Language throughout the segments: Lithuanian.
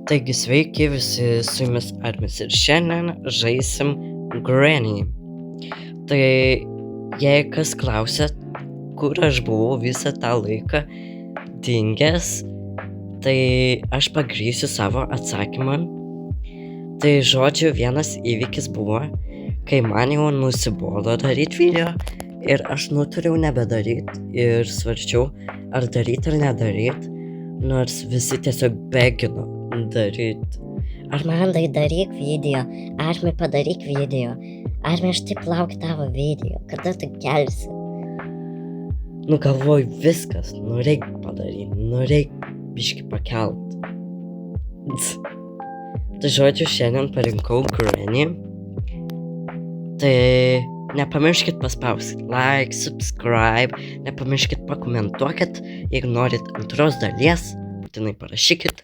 Taigi sveiki visi, su jumis Armis ir šiandien žaisim Granny. Tai jei kas klausėt, kur aš buvau visą tą laiką dingęs, tai aš pagrįsiu savo atsakymą. Tai žodžiu, vienas įvykis buvo, kai man jau nusibodo daryti video ir aš nutariau nebedaryti ir svarsčiau, ar daryti ar nedaryti, nors visi tiesiog begino daryti. Armandai, daryk video, Armi padaryk video, Armi aš taip laukiu tavo video, kada tu kelsi? Nu galvoju viskas, reik padaryti, reik biškį pakelt. Tai žodžiu, šiandien parinkau Granny. Tai nepamirškit paspausti like, subscribe, nepamirškit pakomentuokit, jeigu norit antros dalies, būtinai parašykit.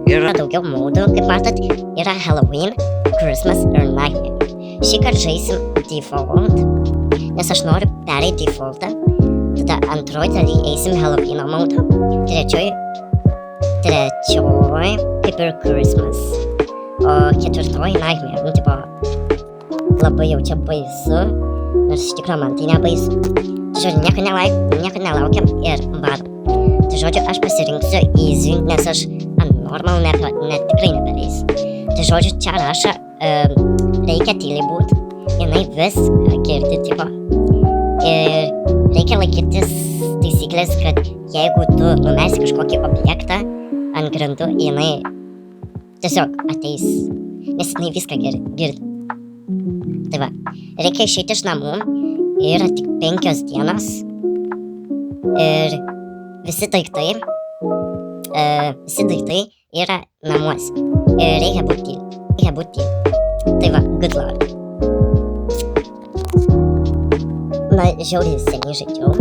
Yra daugiau modų, kaip matot, yra Halloween, Christmas ir Nightmare. Šįkart žaisim default, nes aš noriu pereiti defaultą. Tada antroj daly eisim Halloweeno modą, trečioj kaip ir Christmas, o ketvirtoj Nightmare. Nu, tipo, labai jau čia baisu, nors iš tikrųjų man tai nebaisu. Tai žodžiu, nieko nelaukiam ir varom. Tai žodžiu, aš pasirinksiu easy, nes aš normal tikrai nebereisiu. Tai žodžiu, čia rašo, reikia tyliai būt, jinai viską girdi, tipo. Ir reikia laikytis taisyklės, kad jeigu tu numesi kažkokį objektą ant grindų, jinai tiesiog ateis, nes jinai viską girdi. Tai va, reikia išeiti iš namų, yra tik 5 dienos ir visi daiktai yra namuose ir reikia būti tyli. Tai va, good luck. Na, žiauriai seniai žaidžiau.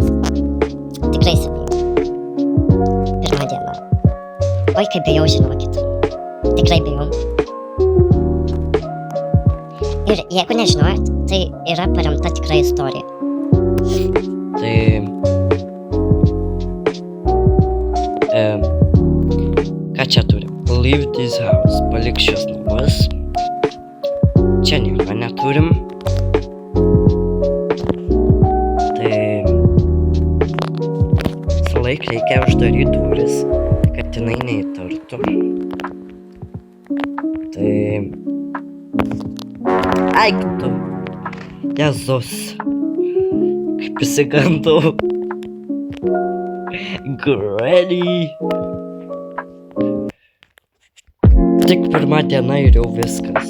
Tikrai seniai. Pirmą dieną. Oi, kaip bijau, žinokit. Tikrai bijau. Ir jeigu nežinojat, tai yra paremta tikra istorija. Tai ką čia turim? Leave this house. Palik šios namus. Čia nieko neturim. Tai visą laiką reikia uždaryti duris, kad jinai neįtartų. Tai aik tu, Jėzus, kaip įsigandau. Granny. Tik pirma diena ir jau viskas.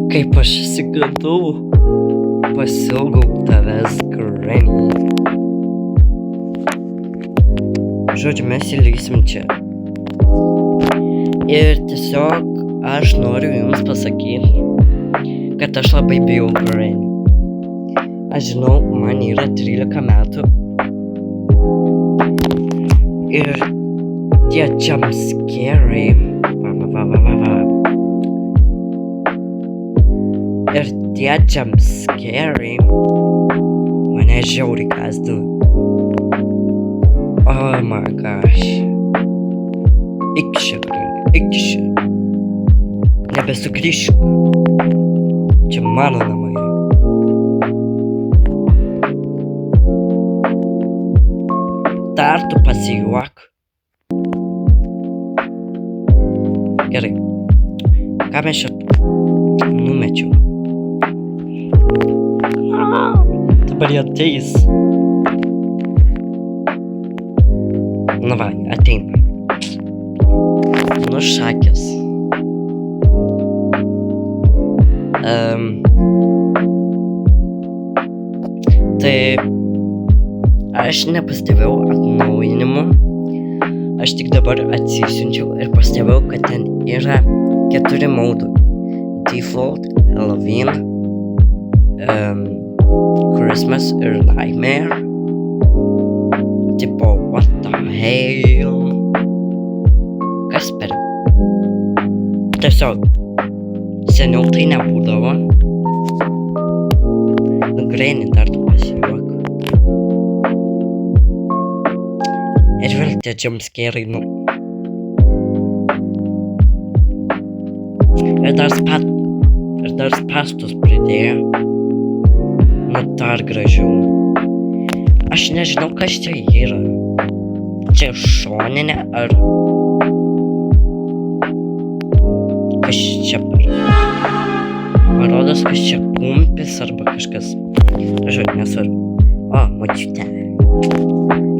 Kaip aš įsigandau, pasiilgau tavęs, Granny. Žodžiu, mes įlysim čia. Ir tiesiog aš noriu jums pasakyti, kad aš labai bijau Granny. Aš žinau, man yra 13 metų. Ir tie jumpscare'ai. Ir tie jumpscare'ai mane žiauriai gąsdina. Oh my gosh. Iki čia. Nebesugrįžk. Čia mano namai. Dar tu pasijuok. Gerai. Ką mes čia numečiau? Dabar jie ateis. Nu va, ateina. Nu šakės. Tai aš nepastebėjau atnaujinimų. Aš tik dabar atsisiunčiau ir pastebėjau, kad ten yra 4 modų. Default, Halloween, Christmas ir Nightmare. Tipo, what the hell? Kas per? Tiesiog, seniau tai nebūdavo. Granny, dar tu pasijuok. Ir tie jumpscare'ai, nu. Ir dar spastus pridėjo. Nu, dar gražiau. Aš nežinau, kas čia yra. Čia šoninė ar... Kas čia per... Man rodos, kas čia kumpis arba kažkas. Žodžiu, nesvarbu. O, močiutė.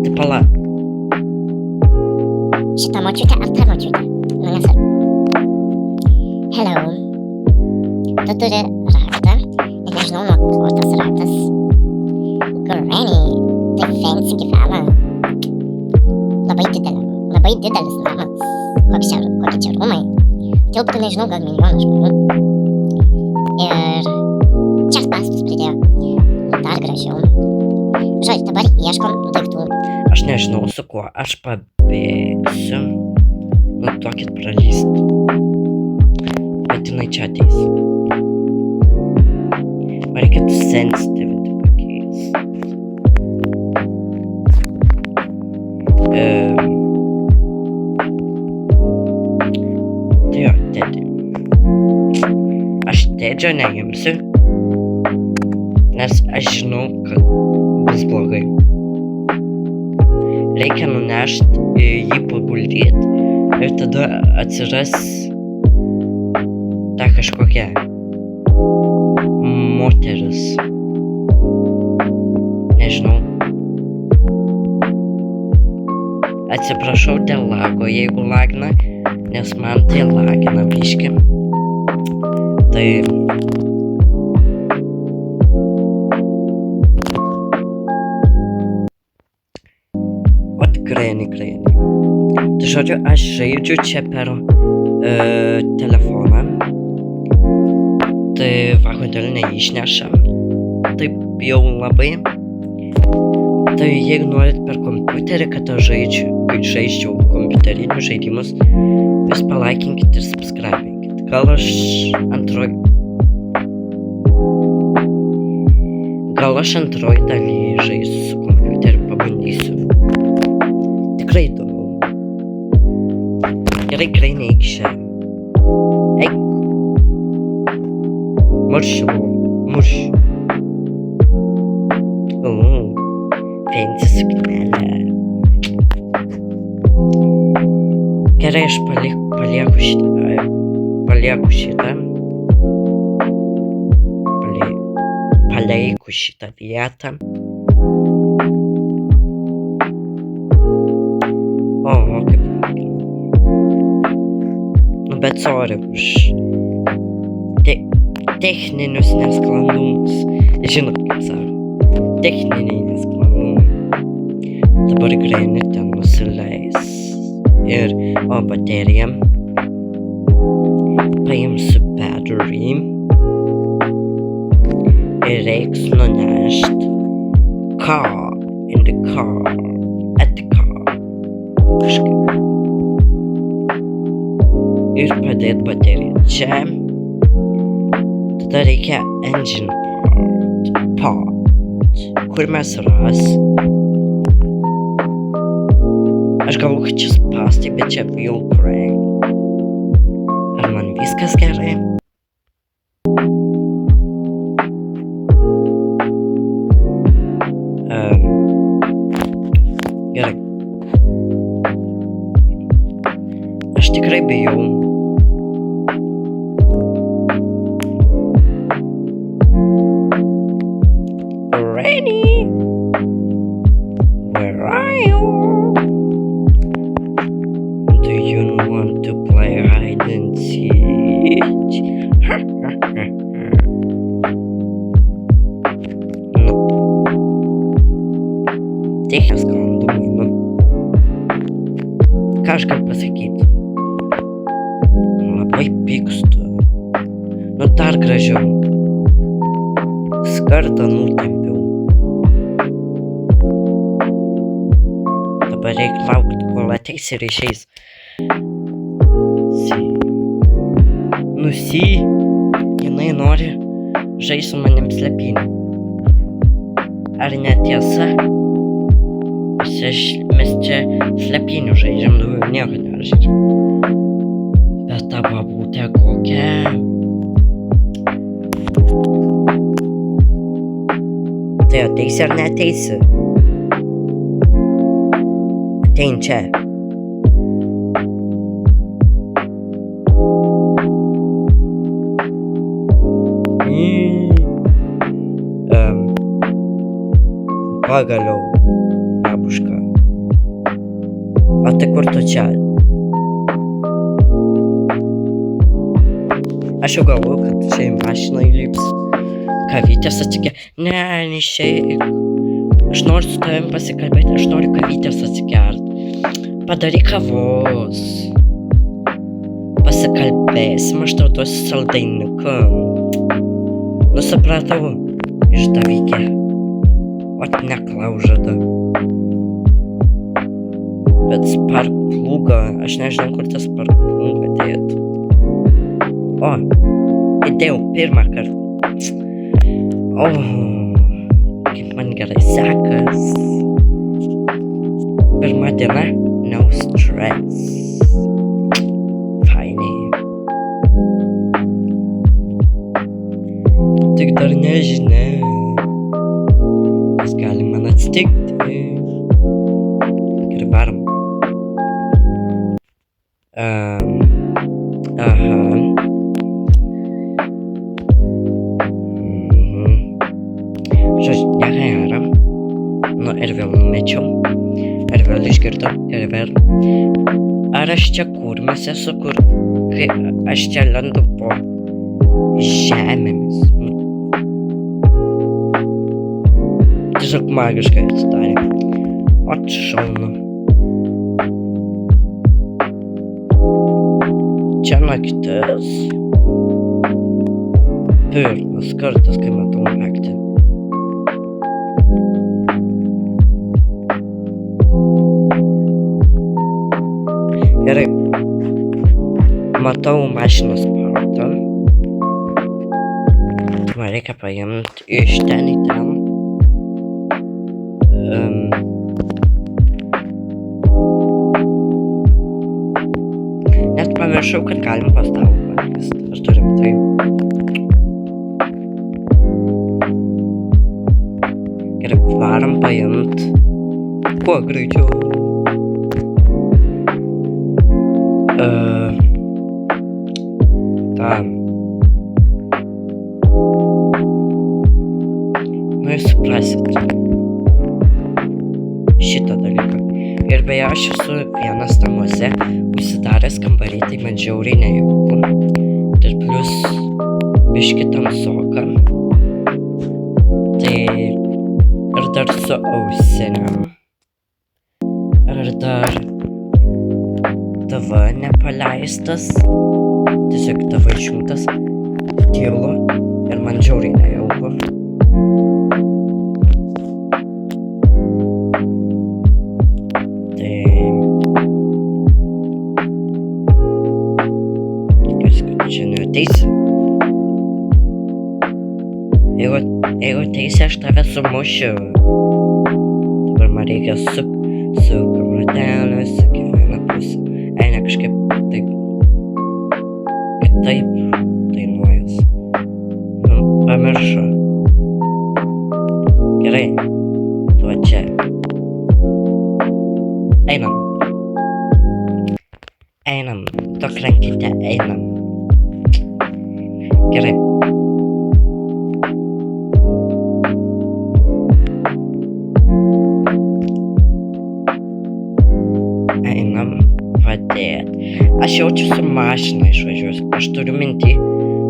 Tai pala. Šita močiutė ar ta močiutė? Nu, nesvarbu. Hello. Tu turi raktą. Ir nežinau, nuo ko tas raktas. Granny. Tai fancy gyvena. Labai didelis namas. Kokie čia rūmai. Tilptų, nežinau, gal milijoną žmonių. Ir čia spastus pridėjo. Dar gražiau. Žodžiu, dabar ieškom daiktų. Aš nežinau, su kuo aš pabėgsiu. Nu, duokit pralyst. Bet jinai čia ateis. Man reikėtų sensitivity pakeist. Tai jo, tėdį. Aš tėdžio neimsiu, nes aš žinau, kad bus blogai. Reikia nunešti jį paguldyti ir tada atsiras ta kažkokia moteris. Nežinau. Atsiprašau dėl lago, jeigu lagina, nes man tai lagina biškį. Tai... Vat Granny. Tai žodžiu, aš žaidžiu čia per telefoną. Tai va, kodėl neišneša. Taip jau labai. Tai jeigu norit per kompiuterį, kad aš žaidžiau kompiuterinius žaidimus, jūs palaikinkit ir subscribinkit. Gal aš antroj daly žaisiu su kompiuteriu, pabandysiu. Tikrai įdomu. Gerai, Granny, eik čia. Eik. Murš. Fancy suknelė. Gerai, aš palieku šitą vietą. O, kaip lagina. Nu, bet sorry už techninius nesklandumus. Žinot, kaip sako. Techniniai nesklandumai. Dabar Granny ten nusileis. Ir, baterija. Paimsiu battery. Ir reiks nunešt at the car. Kažkaip. Ir padėt bateriją čia. Tada reikia engine part. Kur mes rasim? Aš galvoju, kad čia spastai, bet čia wheel crank. Ar man viskas gerai? Gerai. Aš tikrai bijau. Granny, where are you? Do you want to play hide and seek? No. Technikas sklandumai, nu. Ką aš galiu pasakyti? Labai pykstu. Nu, dar gražiau. Skardą nutempiau. Dabar reikia laukti, kol ateis ir išeis. Jinai nori žaisti su manim slėpynę. Ar netiesa? Aš mes čia slėpynių žaidžiam, nieko nežaidžiam. Bet ta babutė kokia. Tai ateisi ar neateisi? Atein čia. Pagaliau, babuška. O tai kur tu čia? Aš jau galvoju, kad čia į mašiną įlips. Kavytės atsikė. Ne, neišeik. Aš noriu su tavim pasikalbėti, aš noriu kavytės atsikert. Padaryk kavos. Pasikalbėsim, aš tau duosiu saldainiuką. Supratau, išdavikė. O neklaužada. Bet spark plūgą, aš nežinau, kur tas spark plūgą dėtų. O, įdėjau pirmą kartą. O, kaip man gerai sekas. Pirma diena, no stress. Fainiai. Tik dar nežinia, kas gali man atsitikti. Ir varom. Aha. Žodžiu, negera. Nu ir vėl numečiau. Ir vėl išgirdau. Ir vėl. Ar aš čia kurmis esu, kur kai aš čia lendu po žemėmis. Tiesiog magiškai atsidarė. O šaunu. Čia naktis. Pirmas kartas, kai matau naktį. Gerai. Matau mašinos partą. Man reikia paimti iš ten į ten. Net pamiršau, kad galim pastovų pakvisti. Aš turim tai. Gerai, varom paimt. Kuo greičiau. Tam. Nu, jūs suprasit šitą dalyką. Ir beje, aš esu vienas namuose, užsidaręs kambarį, tai man žiauriai nejauku. Ir plius biški tamsoka. Tai ir dar su ausinėm. Ir dar TV nepaleistas. Tiesiog TV išjungtas. Tylu. Ir man žiauriai nejauku. Jeigu teisi, aš tave sumušiu. Dabar man reikia su kamratelė, su kiekviena pusė. Eina kažkaip taip. Kitaip dainuojas. Pamiršau. Gerai. Tu čia. Einam. Einam. Tok rankytę, einam. Gerai. Einam padėt. Aš jaučiu su mašina išvažiuosiu. Aš turiu mintį,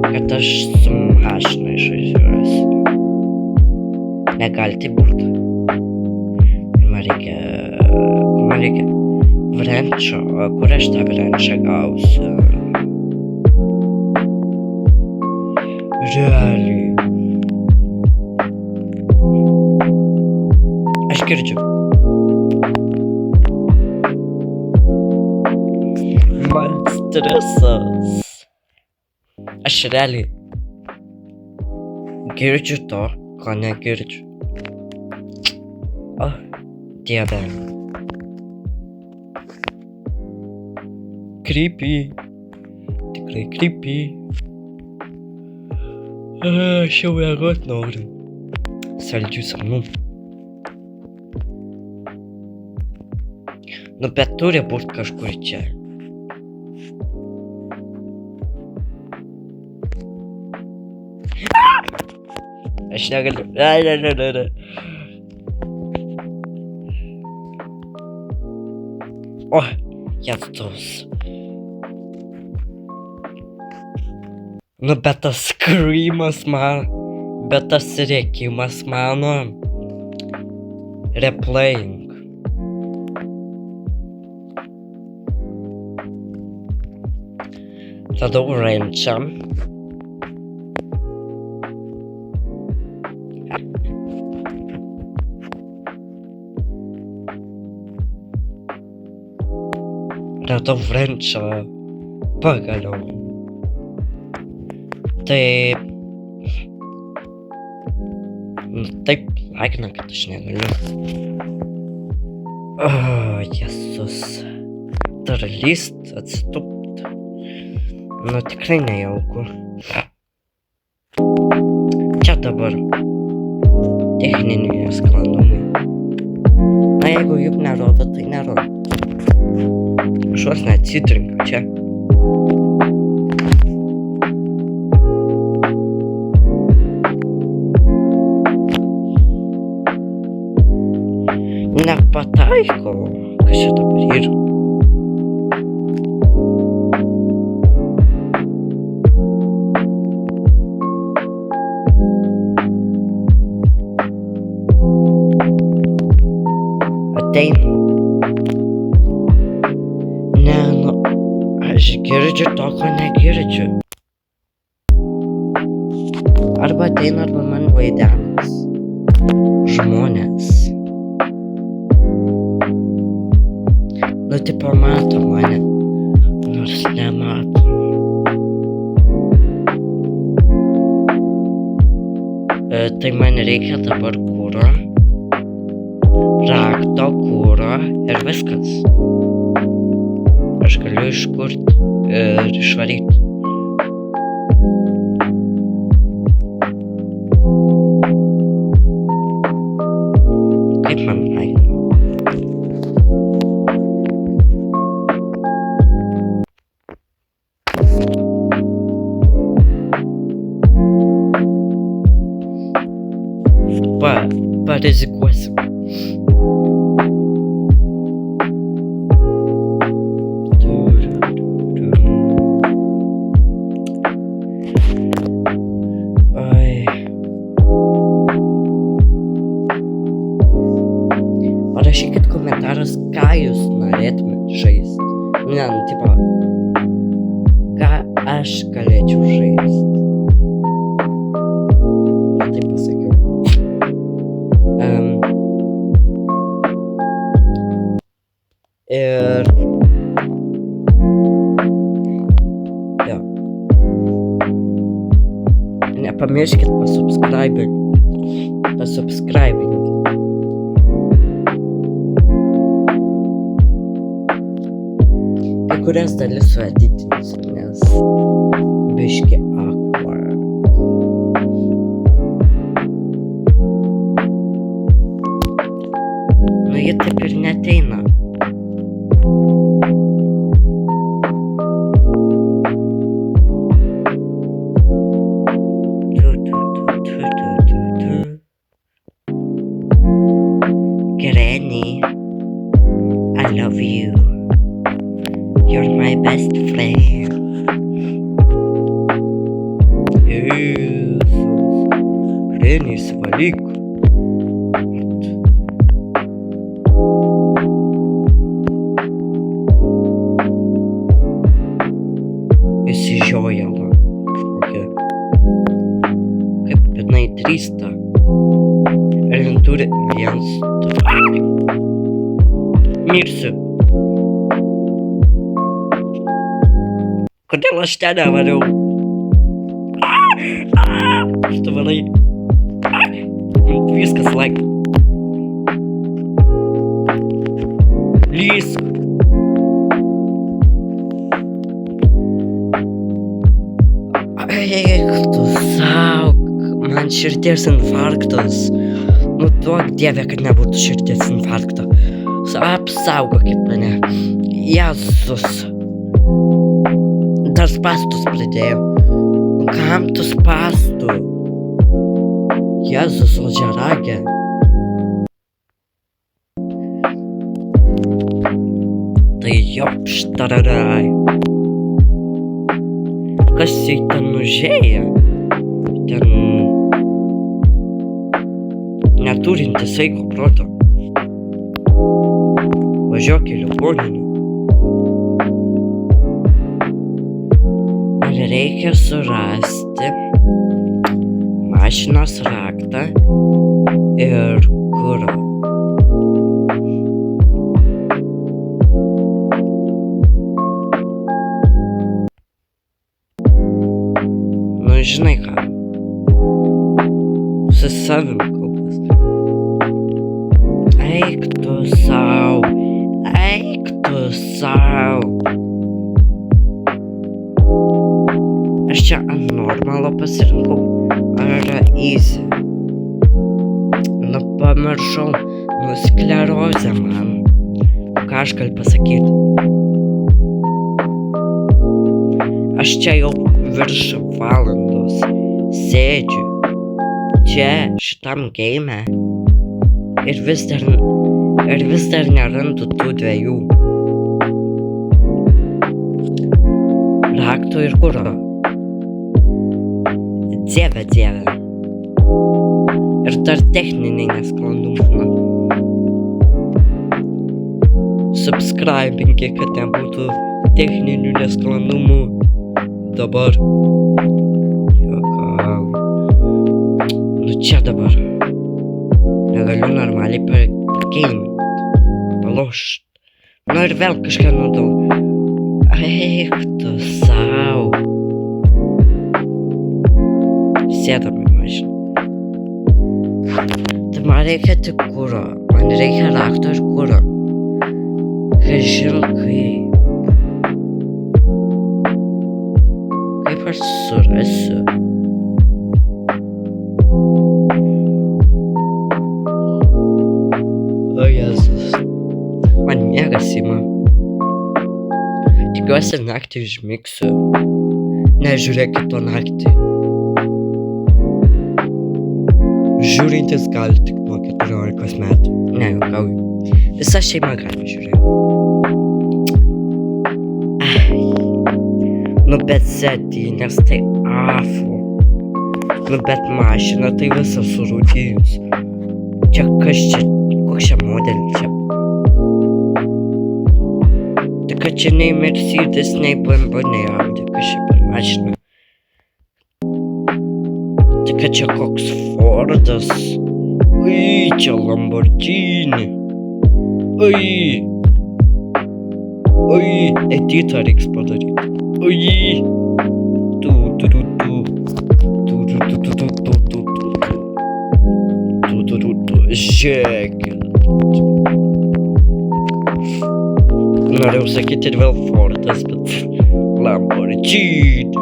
kad aš su mašina išvažiuosiu. Negali tai būt. Man reikia vrenčio. Kur aš tą vrenčią gausiu? Realiai. Aš girdžiu. Man stresas. Aš realiai girdžiu to, ko negirdžiu. O, Dieve. creepy. Tikrai creepy. Aš jau miegot noriu. Saldžių sapnų. Nu, bet turi būt kažkur čia. Aš negaliu. Ne. O, Jėzus. Nu, bet tas skrymas man, bet tas rėkimas mano. Replaying. Tada wrenčiam. Radau wrenčą pagaliau. Tai... Nu, taip lagina, kad aš negaliu. O, Jėzus. Dar lyst, atsitupt. Nu, tikrai nejauku. Čia dabar techniniai sklandumai. Na, jeigu juk nerodo, tai nerodo. Kažkas neatsitrinka čia. Nepataiko. Kas čia dabar yra? Ateina. Ne, nu, aš girdžiu to, ko negirdžiu. Arba ateina, arba man vaidenas. Žmonės. Nu, tipo, mato mane, nors nemato. Tai man reikia dabar kuro, rakto, kuro ir viskas. Aš galiu iškurti ir išvaryti. Kaip man eina? Parizikuosiu. Parašykit komentaras, ką jūs norėtumėt žaist. Ne, nu, tipo, ką aš galėčiau žaist. Ja, taip pasakiau. Ir... Jo. Nepamirškit pasubscribinti. Kai kurias dalis sueditinsiu, nes biški awkward. Nu, jie taip ir neteina. Granny, I love you. You're my best friend. Jėzus. Granny, svalik. Įsižiojama kažkokia. Kaip jinai drįsta. Ir jin turi viens. Mirsiu. Kodėl aš ten nevariau? Aš tu varai. Viskas laik. Lysk. Eik tu sauk, man širdies infarktas. Nu duok dieve, kad nebūtų širdies infarkto. Apsaugokit mane. Jėzus. Dar spastus pridėjau. Kam tu spastų? Jėzus, ožiaragė. Tai jopštararai. Kas jai ten užėję? Ten neturintis sveiko proto. Važiuok į ligoninę. Man reikia surasti mašinos raktą ir kurą. Nu, žinai ką, su savim kalbas. Eik tu sau, eik tu sau. Aš čia ant normalo pasirinkau, ar easy. Nu, pamiršau, nu, sklerozė man. Ką aš galiu pasakyti? Aš čia jau virš valandos sėdžiu čia šitam game ir vis dar nerandu tų dviejų raktų ir kuro. Dieve. Ir dar techniniai nesklandumai. Subscribinkit, kad nebūtų techninių nesklandumų. Dabar. Juokauju. Nu čia dabar. Negaliu normaliai pageimint. Palošt. Nu ir vėl kažką nudau. Eik tu sau. Sėdam į mašiną. Tai man reikia tik kuro. Man reikia rakto ir kuro. Kažin kaip. Kaip aš surasiu? O Jėzus. Man miegas ima. Tikiuosi naktį užmigsiu. Nežiūrėkit to naktį. Žiūrintis gali tik nuo 14 metų. Ne, juokauju. Visa šeima gali žiūrėti. Nu bet sėdynės tai afu. Nu bet mašina tai visa surūdijus. Čia kas čia, koks čia modelis čia? Tai kad čia nei Mercedes, nei BMW, nei Audi, kas čia per mašina? Tai kad čia koks Fordas. Ui, čia Lamborghini. Ui, editą reiks padaryti. Ui, žiūrėkit. Norėjau sakyti ir vėl Fordas, bet Lamborghini.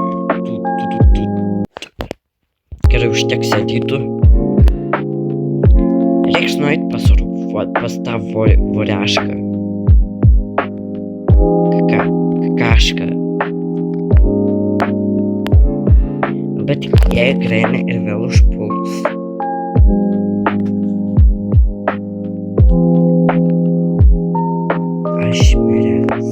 Gerai, užteks sėdytų. Reiks nueit pas tą vorešką. Kakašką. Bet jie Granny ir vėl užpuls. Aš miręs.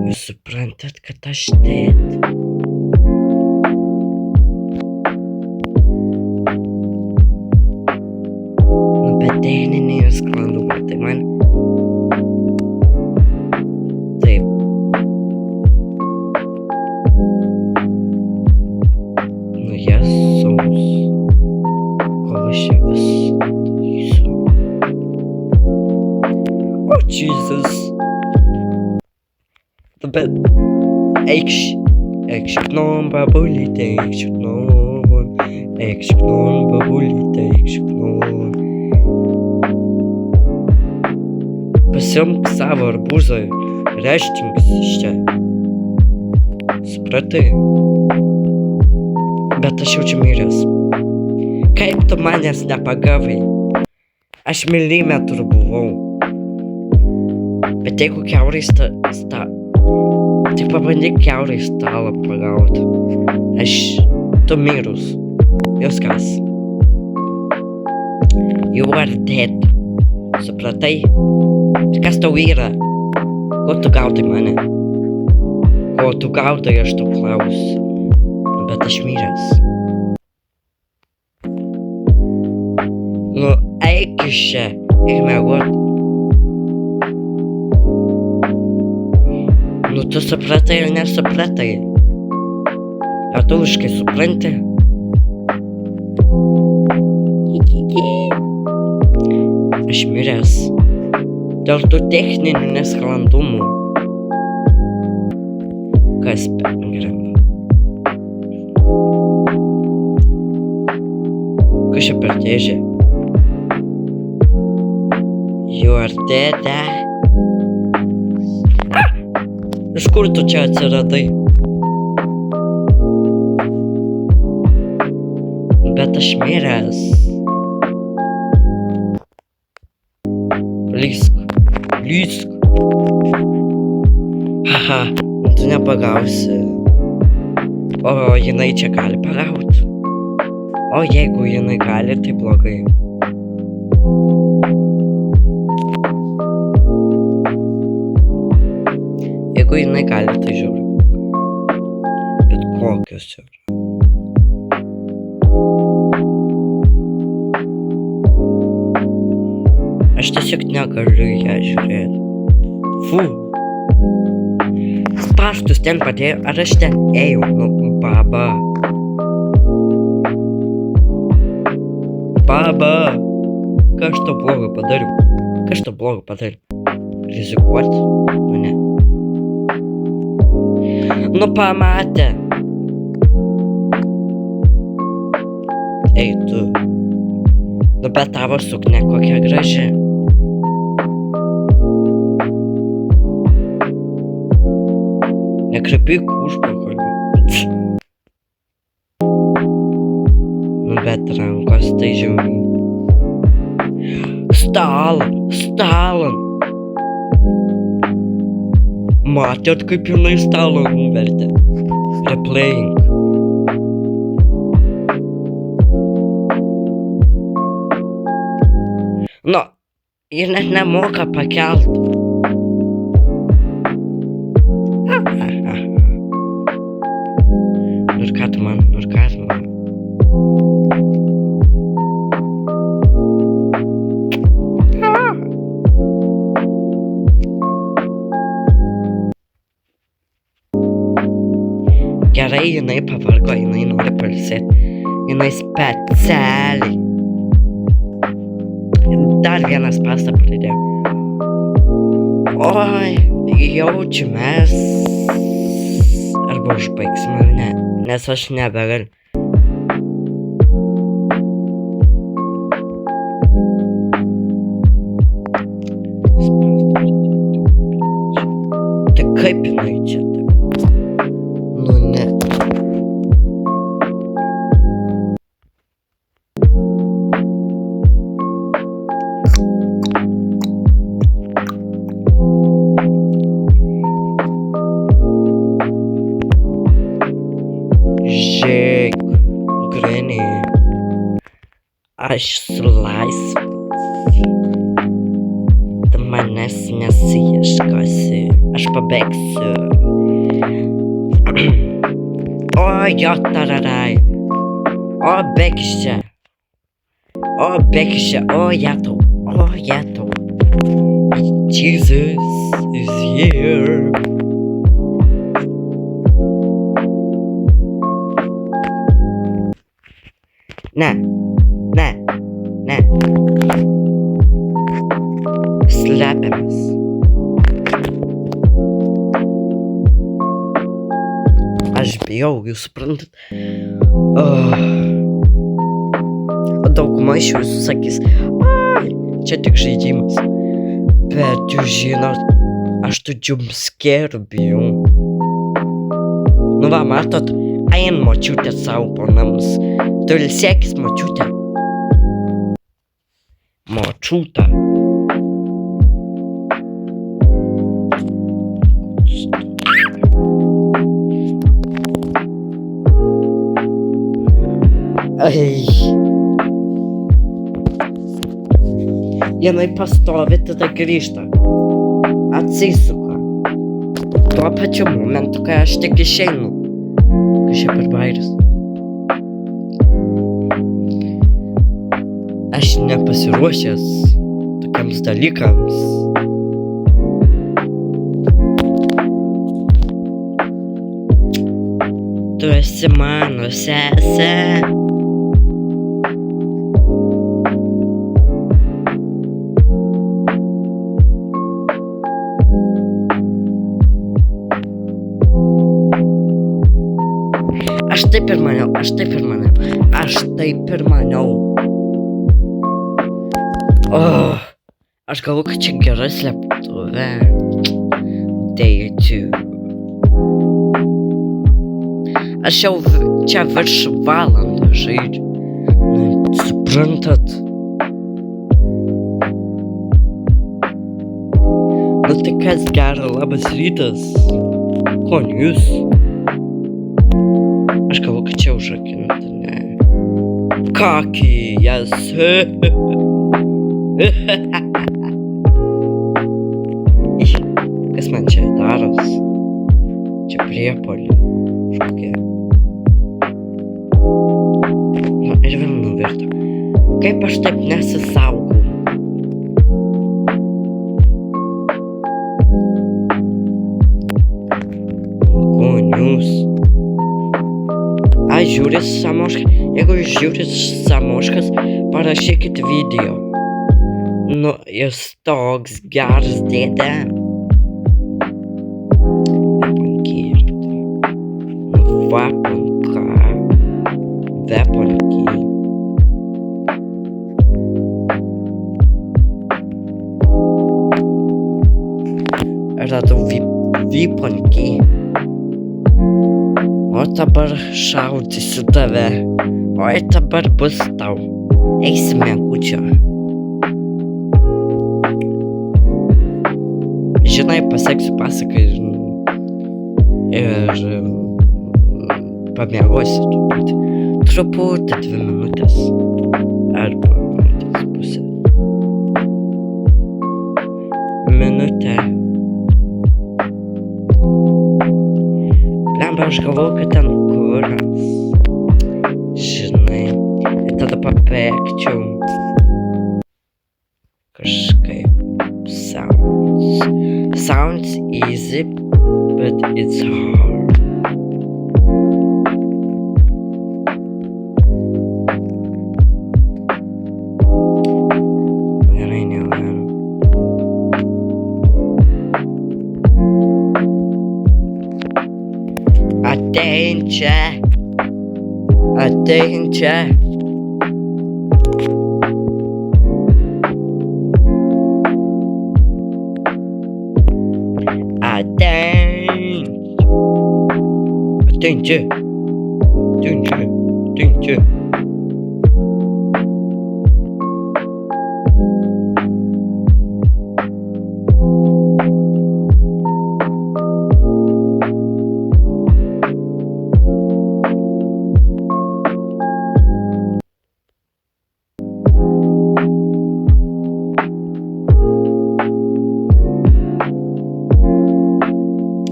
Jūs suprantat, kad aš dead. Nu, bet techniniai nesklandumai, tai man taip. Nu, Jėzus. Ko aš čia vis darysiu? O, Jesus. Nu, bet eik šiknon, babulyte, eik šiknon. Eik šiknon, babulyte, eik šiknon. Pasiimk savo arbūzą gręžtinkis iš čia. Supratai? Bet aš jaučiu miręs. Kaip tu manęs nepagavai? Aš milimetrų buvau. Bet jeigu kiaurai tik pabandyk kiaurai stalą pagauti. Tu mirus. Viskas. You are dead. Supratai? Ir kas tau yra? Ko tu gaudai mane? Ko tu gaudai, aš tau klausiu. Bet aš miręs. Nu, eik iš čia ir miegot. Nu, tu supratai ir nesupratai. Lietuviškai supranti? Aš miręs. Dėl tų techninių nesklandumų. Kas pergrenda? Kas čia per dėžė? You are dead. Iš kur tu čia atsiradai? Bet aš miręs. Lysk. Haha, tu nepagausi. O jinai čia gali pagauti. O jeigu jinai gali, tai blogai. Jeigu jinai gali, tai žiūri. Bet kokios yra? Aš tiesiog negaliu ją žiūrėti. Fu. Spąstus ten padėjo, ar aš ten ėjau, baba. Baba. Ką aš tau blogo padariau? Rizikuoti? Ne. Nu pamatė. Ei tu. Nu bet tavo suknia kokia graži. Nekrypyk užpakalį. Nu bet rankos tai žemyn. Stalą. Matėt, kaip jinai stalą nuvertė. Replaying. Nu, ir net nemoka pakelt. Ir ką tu man? Gerai, jinai pavargo, jinai nori pailsėti. Jinai specialiai. Dar vienas pastą pridėjau. Oi, jaučiu mes. Arba užbaigsim ar ne, nes aš nebegaliu. Tai kaip jinai čia taip? Nu ne. Žiūrėk, Granny, aš esu laisvas. Tu manęs nesiieškosi, aš pabėgsiu. O, jo tararai. O, bėk iš čia. O, jetau. Jesus is here. Ne. Slepiamės. Aš bijau, jūs suprantat. Dauguma iš jūsų sakys, čia tik žaidimas. Bet jūs žinot, Aš tų jumpscare'ų bijau. Nu va, matot, ein močiutė savo po namus. Tu ilsėkis, močiutė. Močiutė. Ai. Jinai pastovi, tada grįžta. Atsisuka. Tuo pačiu momentu, kai aš tik išeinu. Kas čia per bairis? Aš nepasiruošęs tokiams dalykams. Tu esi mano sesė. Aš taip ir maniau. Aš galvoju, kad čia gera slėptuvė. Dėčiu. Aš jau čia virš valandą žaidžiu. Suprantat? Nu tai kas gera, labas rytas. Ko jūs? Aš galvoju, kad čia užrakinta, ne. Kaki, jas. Kas man čia daros? Čia priepuoliai. Kažkokie. Nu ir vėl nuvirto. Kaip aš taip nesisaugau? Ko jūs? Ai, žiūrit Samošką? Jeigu jūs žiūrit Samoškas, parašykit video. Nu, jis toks geras dėdė. Apankirti. Nu, vapanka. Vepanki. Radau vypanki. O dabar šaudysiu tave. Oi, dabar bus tau. Eisime kučio. Žinai, paseksiu pasaką ir pamiegosiu truputį. Truputį 2 minutės. Arba minutės pusė. Minutė. Blemba, aš galvoju, kad ten kuras. Žinai, ir tada papekčiau. Kažkaip sounds easy, but it's hard. Gerai, nevarom. Atein čia. Atein čia. Atein čia. Atein čia. Atein čia.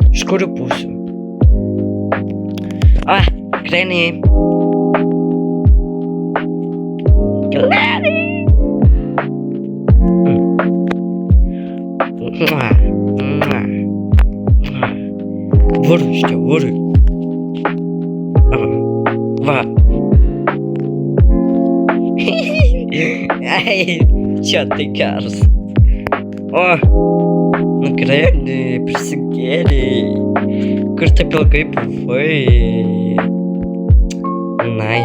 Iš kurių pusių? Granny. Granny. Vur işte, vur. Va. Ai, čia tai geras. O, nu Granny, prisigėrei. Kur taip ilgai buvai? Nai.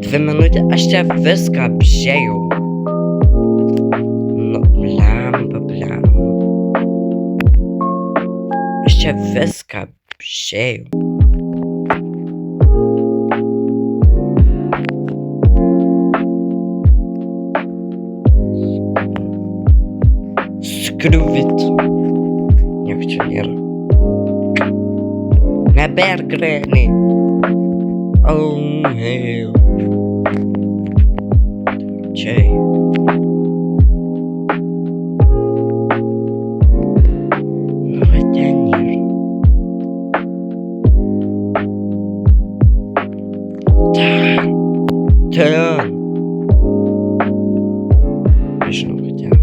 2 minutės, aš čia viską apžiūrėjau. Nu, blemba. čia viską apšėjau. Skriuvit. Nieko čia nėra. Nebėr Granny. Oh, hell. Čia. Nu, va ten yra. Ten. Nežinau, kad ten.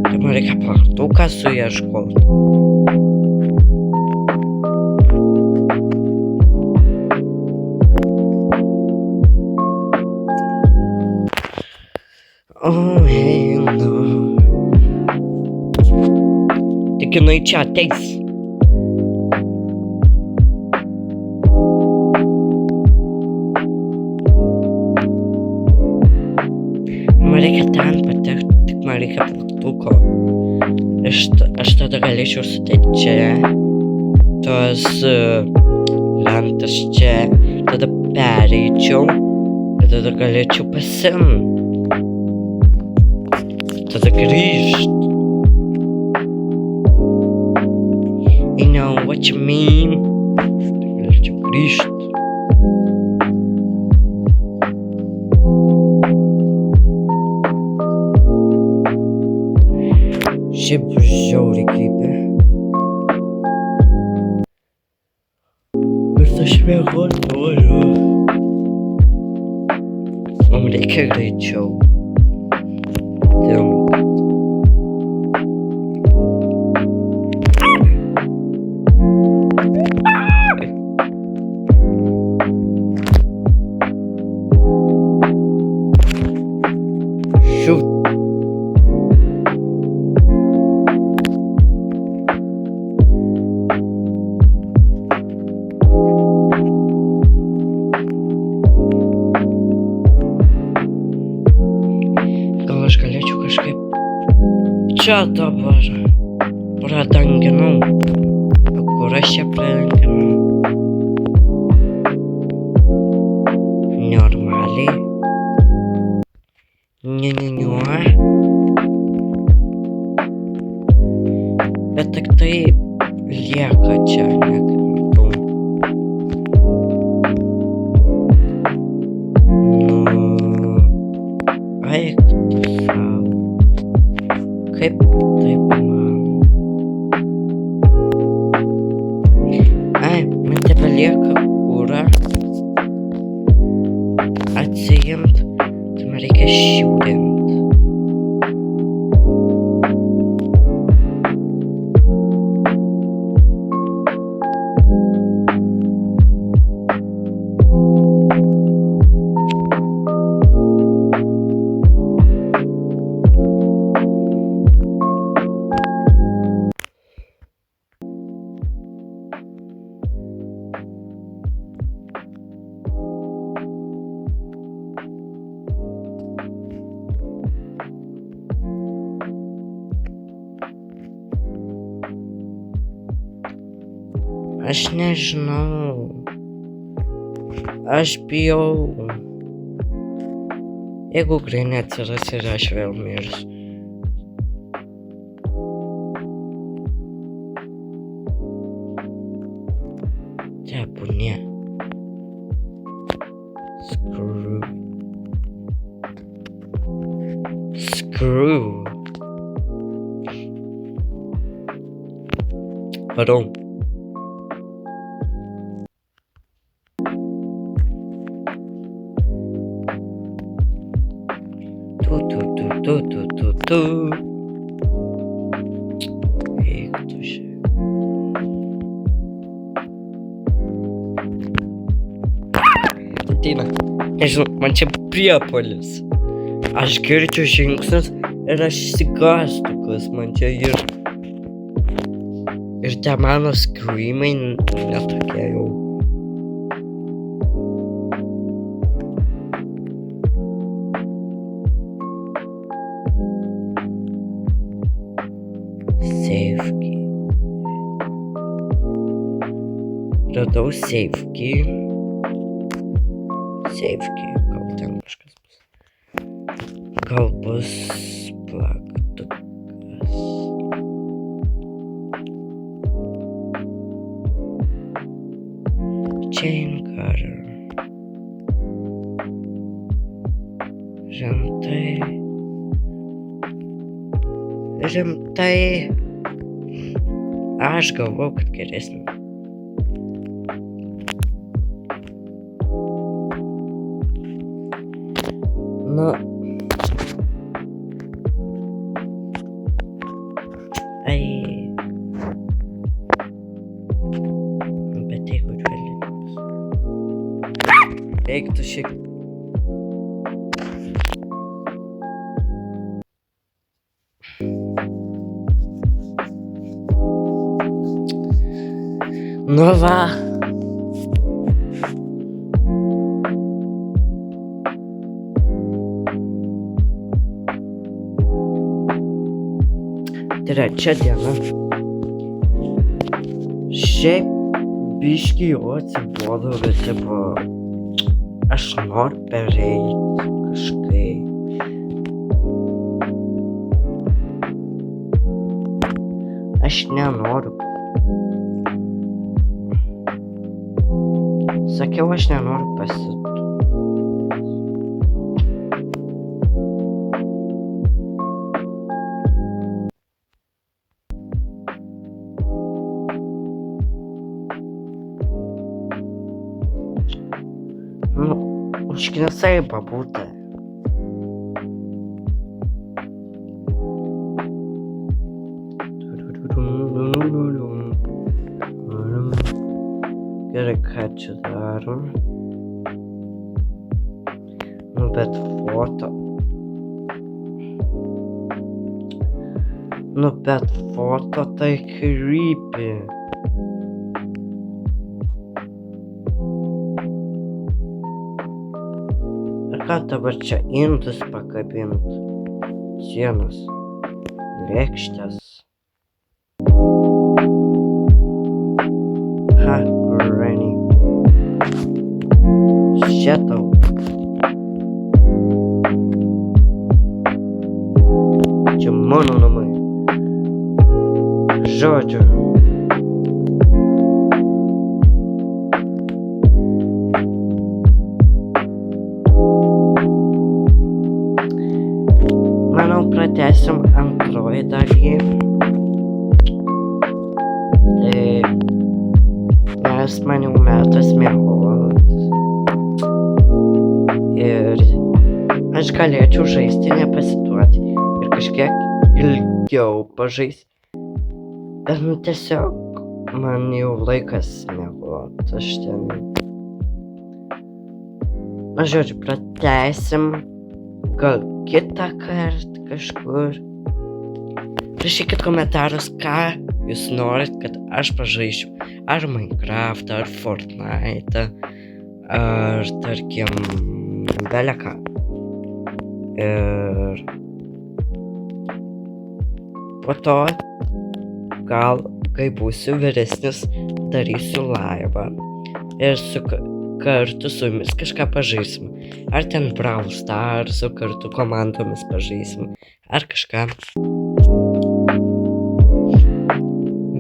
Tai man reikia plaktuką suieškoti. Oh, hell no. Tik jinai čia ateis. Man reikia ten patekti, tik man reikia plaktuko. Aš tada galėčiau sudėti čia, tos lentas čia, tada pereičiau ir tada galėčiau pasiimti. Tada grįžt. You know what you mean? Tada galėčiau grįžt. Šiaip žiauriai krypia. Bet aš miegot noriu. Man reikia greičiau. Shoot. Gal aš galėčiau kažkaip čia dabar pradanginau. Kur aš čia pradanginau? Normaliai. Niu. Bet tik tai lieka čia, ne kaip matau. Nu, eik tu sau. Kaip taip man? Man tebelieka kurą atsiimt, tai man reikia šiūdint. Aš nežinau. Aš bijau. Jeigu Granny atsiras ir aš vėl mirsiu. Tebūnie. Screw. Varau. Tu. Eik tu čia. Ateina. Nežinau, man čia priepuolis. Aš girdžiu žingsnius ir aš išsigąstu, kas man čia yra. Ir tie mano screamai netokie jau. radau save key. Save key, gal ten kažkas bus. Gal bus plaktukas. Chain cutter. Rimtai. Aš galvau, kad geresnė. Nu. Ai. Bet jeigu dvelinimas. Reiktų šiek. Nu va. Trečia diena. Šiaip biškį jau atsibodo, bet tipo, aš noriu pereiti kažkaip. Aš nenoriu. Sakiau, aš nenoriu pasiduoti. Nu, užknisai pabūti. Gerai, ką čia darom? Nu, bet foto. Nu, bet foto tai creepy. Ir ką dabar čia indus pakabint? Sienas. Lėkštės. Ha, Granny. Šitau. Čia mano namai. Žodžiu. Manau, pratęsim antroji daly. Tai nes man jau metas miegot. Ir aš galėčiau žaisti, nepasiduoti. Ir kažkiek ilgiau pažaisti. Bet nu tiesiog man jau laikas miegot. Aš ten. Na žodžiu, pratęsim. Gal kitą kartą kažkur. Rašykit komentarus, ką jūs norit, kad aš pažaisčiau. Ar Minecraft, ar Fortnite, ar tarkim beleką. Ir po to, gal, kai būsiu vyresnis, darysiu laivą. Ir kartu su jumis kažką pažaisim. Ar ten Brawl Stars, su kartu komandomis pažaisim. Ar kažką.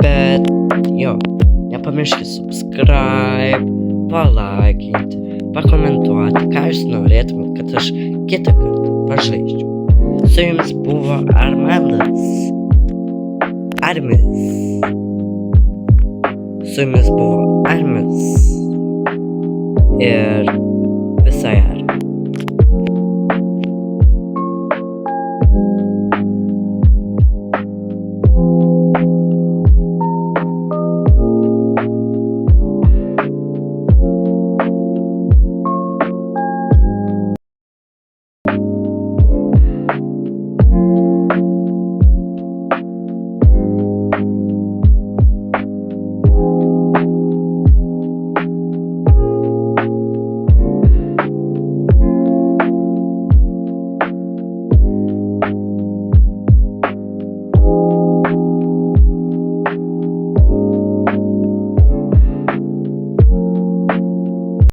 Bet, jo, nepamirškit subscribe, palaikinti, pakomentuoti, ką jūs norėtumėt, kad aš kitą kartą pažaisčiau. Su jumis buvo Armandas. Armis. Su jumis buvo Armis. Ir visai